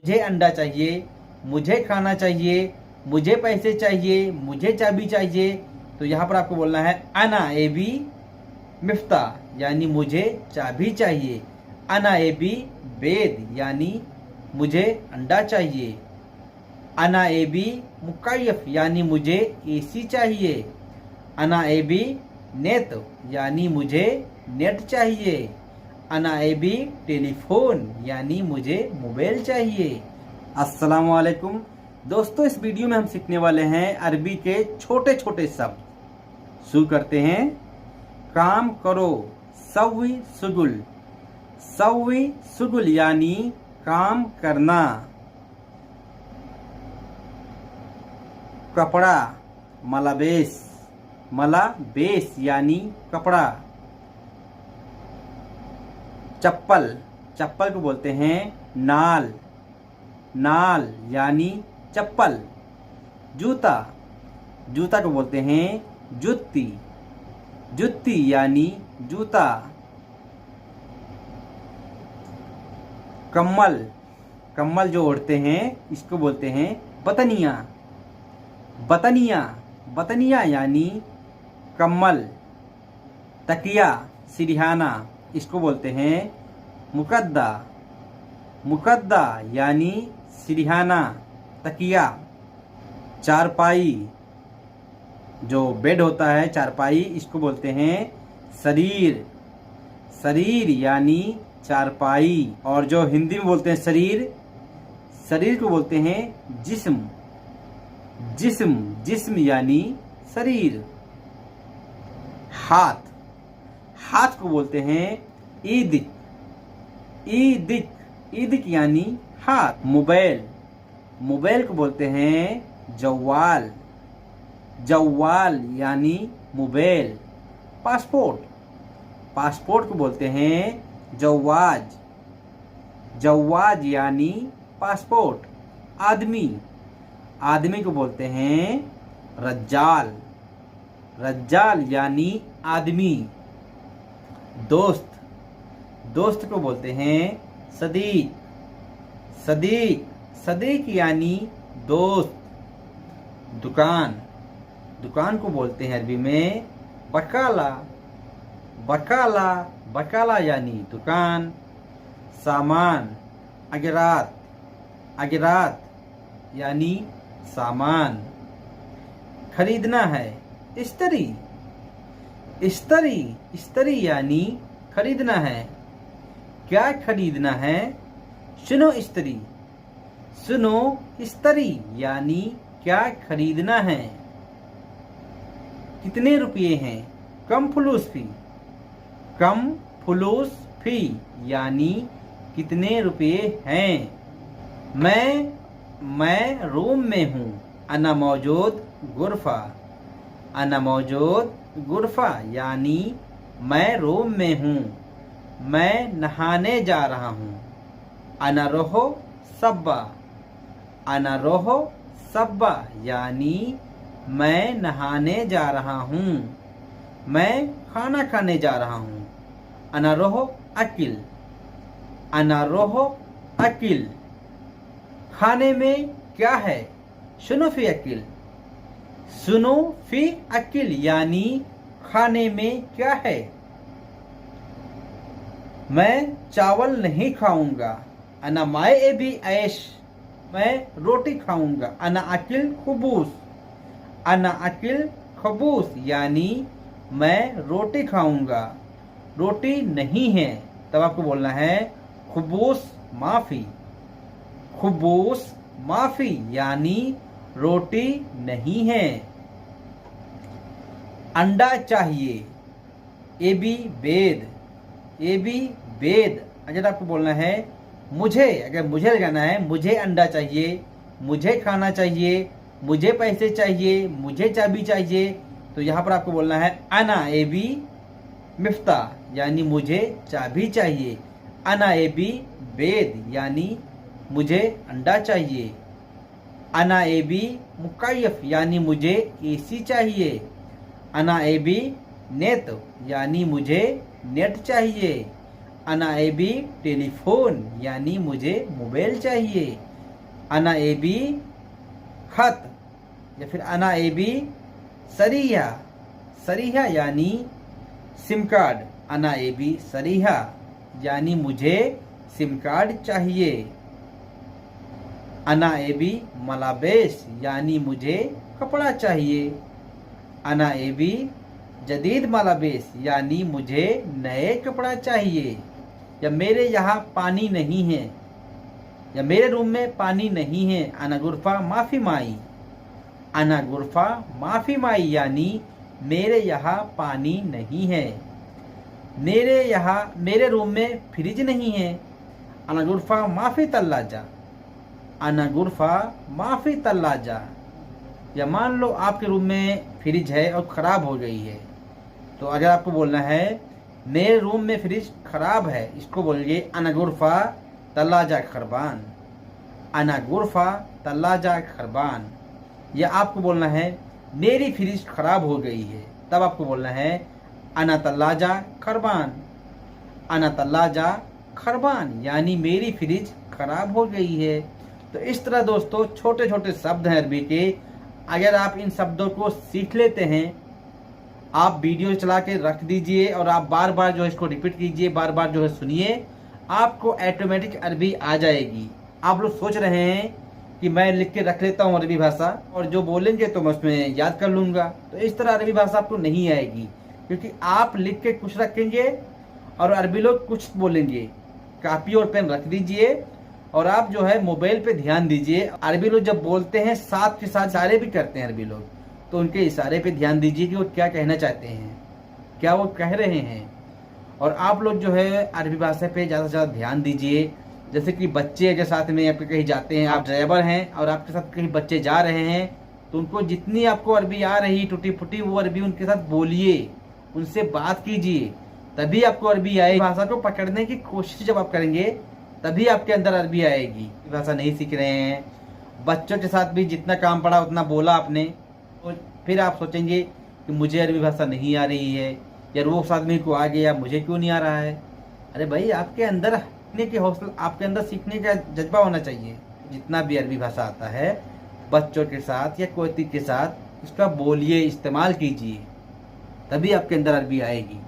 मुझे अंडा चाहिए, मुझे खाना चाहिए, मुझे पैसे चाहिए, मुझे चाबी चाहिए। तो यहाँ पर आपको बोलना है अना एबी मिफ्ता यानी मुझे चाबी चाहिए। अना एबी बेद यानी मुझे अंडा चाहिए। अना एबी मुकैयफ यानी मुझे एसी चाहिए। अना एबी नेट यानी मुझे नेट चाहिए। अना एबी टेलीफोन यानी मुझे मोबाइल चाहिए। अस्सलाम वालेकुम दोस्तों, इस वीडियो में हम सीखने वाले हैं अरबी के छोटे छोटे शब्द। शुरू करते हैं। काम करो, सवी सुगुल। सवी सुगुल यानी काम करना। कपड़ा, मलाबेस। मलाबेस यानी कपड़ा। चप्पल, चप्पल को बोलते हैं नाल। नाल यानी चप्पल। जूता, जूता को बोलते हैं जुत्ती। जुत्ती यानी जूता। कम्बल, कम्बल जो ओढ़ते हैं इसको बोलते हैं बतनिया। बतनिया, बतनिया यानी कम्बल। तकिया, सिरहाना, इसको बोलते हैं मुकद्दा। मुकद्दा यानी सिरहाना, तकिया। चारपाई, जो बेड होता है चारपाई, इसको बोलते हैं शरीर। शरीर यानी चारपाई। और जो हिंदी में बोलते हैं शरीर, शरीर को बोलते हैं जिस्म। जिस्म, जिस्म यानी शरीर। हाथ, हाथ को बोलते हैं ईदिक। ईदिक, ईदिक यानी हाथ। मोबाइल, मोबाइल को बोलते हैं जवाल। जवाल यानी मोबाइल। पासपोर्ट, पासपोर्ट को बोलते हैं जवाज। जवाज यानी पासपोर्ट। आदमी, आदमी को बोलते हैं रज्जाल। रज्जाल यानी आदमी। दोस्त, दोस्त को बोलते हैं सदीक। सदीक, सदीक यानी दोस्त। दुकान, दुकान को बोलते हैं अरबी में बकाला। बकाला, बकाला यानी दुकान। सामान, अगरात। अगरात यानी सामान। खरीदना है, इस्तरी। इस्तरी, इस्तरी यानी खरीदना है। क्या खरीदना है? सुनो इस्तरी। सुनो इस्तरी यानी क्या खरीदना है। कितने रुपये हैं? कम फुलूस फी। कम फुलूस फी यानी कितने रुपये हैं। मैं रूम में हूँ। अना मौजूद गुरफा। अना मौजूद गुरफा यानी मैं रूम में हूँ। मैं नहाने जा रहा हूँ। अना रोहो सब्बा। अना रोहो सब्बा यानी मैं नहाने जा रहा हूँ। मैं खाना खाने जा रहा हूँ। अना रोहो अकिल। अना रोहो अकिल। खाने में क्या है? सुनो फी अकिल। सुनो फी अकिल यानी खाने में क्या है। मैं चावल नहीं खाऊंगा। अना माए ए भी ऐश। मैं रोटी खाऊंगा। अना अकिल खुबूस। अना अकिल खबूस यानी मैं रोटी खाऊंगा। रोटी नहीं है, तब आपको बोलना है खुबूस माफी। खुबूस माफी यानी रोटी नहीं है। अंडा चाहिए, A B bed. A B बेद। अगर आपको बोलना है मुझे, अगर मुझे लगाना है मुझे अंडा चाहिए, मुझे खाना चाहिए, मुझे पैसे चाहिए, मुझे चाबी चाहिए। तो यहाँ पर आपको बोलना है अना ए बी मिफ्ता यानी मुझे चाबी चाहिए। अना ए बी बेद यानी मुझे अंडा चाहिए। अना ए बी मुकैयफ यानी मुझे एसी चाहिए। अना ए बी नेट यानी मुझे नेट चाहिए। अना ए बी टेलीफोन यानी मुझे मोबाइल चाहिए। अना एबी खत, या फिर अना एबी सरीहा। सरीहा यानी सिम कार्ड। अना एबी सरीहा यानी मुझे सिम कार्ड चाहिए। अना एबी मलाबेस यानी मुझे कपड़ा चाहिए। अना एबी जदीद मलाबेस यानी मुझे नए कपड़ा चाहिए। या मेरे यहाँ पानी नहीं है, या मेरे रूम में पानी नहीं है। अना गुरफा माफी माई। अना गुरफा माफी माई यानी मेरे यहाँ पानी नहीं है। मेरे रूम में फ्रिज नहीं है। अना गुरफा माफी तल्लाजा। अना गुरफा माफी तल्लाजा। या मान लो आपके रूम में फ्रिज है और ख़राब हो गई है, तो अगर आपको बोलना है मेरे रूम में फ्रिज ख़राब है, इसको बोलिए अना गुरफा तल्लाजा खरबान। अना गुरफा तल्लाजा खरबान। या आपको बोलना है मेरी फ्रिज ख़राब हो गई है, तब आपको बोलना है अना तल्लाजा खरबान। अना तल्लाजा खरबान यानी मेरी फ्रिज ख़राब हो गई है। तो इस तरह दोस्तों छोटे छोटे शब्द हैं अरबी के। अगर आप इन शब्दों को सीख लेते हैं, आप वीडियो चला के रख दीजिए और आप बार बार जो है इसको रिपीट कीजिए, बार बार जो है सुनिए, आपको ऑटोमेटिक अरबी आ जाएगी। आप लोग सोच रहे हैं कि मैं लिख के रख लेता हूँ अरबी भाषा और जो बोलेंगे तो मैं उसमें याद कर लूँगा, तो इस तरह अरबी भाषा आपको नहीं आएगी, क्योंकि आप लिख के कुछ रखेंगे और अरबी लोग कुछ बोलेंगे। कापी और पेन रख दीजिए और आप जो है मोबाइल पे ध्यान दीजिए। अरबी लोग जब बोलते हैं साथ के साथ इशारे भी करते हैं अरबी लोग, तो उनके इशारे पे ध्यान दीजिए कि वो क्या कहना चाहते हैं, क्या वो कह रहे हैं। और आप लोग जो है अरबी भाषा पे ज़्यादा से ज़्यादा ध्यान दीजिए। जैसे कि बच्चे अगर साथ में आपके कहीं जाते हैं, आप ड्राइवर हैं और आपके साथ कहीं बच्चे जा रहे हैं, तो उनको जितनी आपको अरबी आ रही टूटी फूटी वो अरबी उनके साथ बोलिए, उनसे बात कीजिए, तभी आपको अरबी आएगी। भाषा को पकड़ने की कोशिश जब आप करेंगे तभी आपके अंदर अरबी आएगी। भाषा नहीं सीख रहे हैं, बच्चों के साथ भी जितना काम पड़ा उतना बोला आपने, तो फिर आप सोचेंगे कि मुझे अरबी भाषा नहीं आ रही है, या वो उस आदमी को आ गया, मुझे क्यों नहीं आ रहा है। अरे भाई, आपके अंदर सीखने के हौसला, आपके अंदर सीखने का जज्बा होना चाहिए। जितना भी अरबी भाषा आता है बच्चों के साथ या कोई के साथ उसका बोलिए, इस्तेमाल कीजिए, तभी आपके अंदर अरबी आएगी।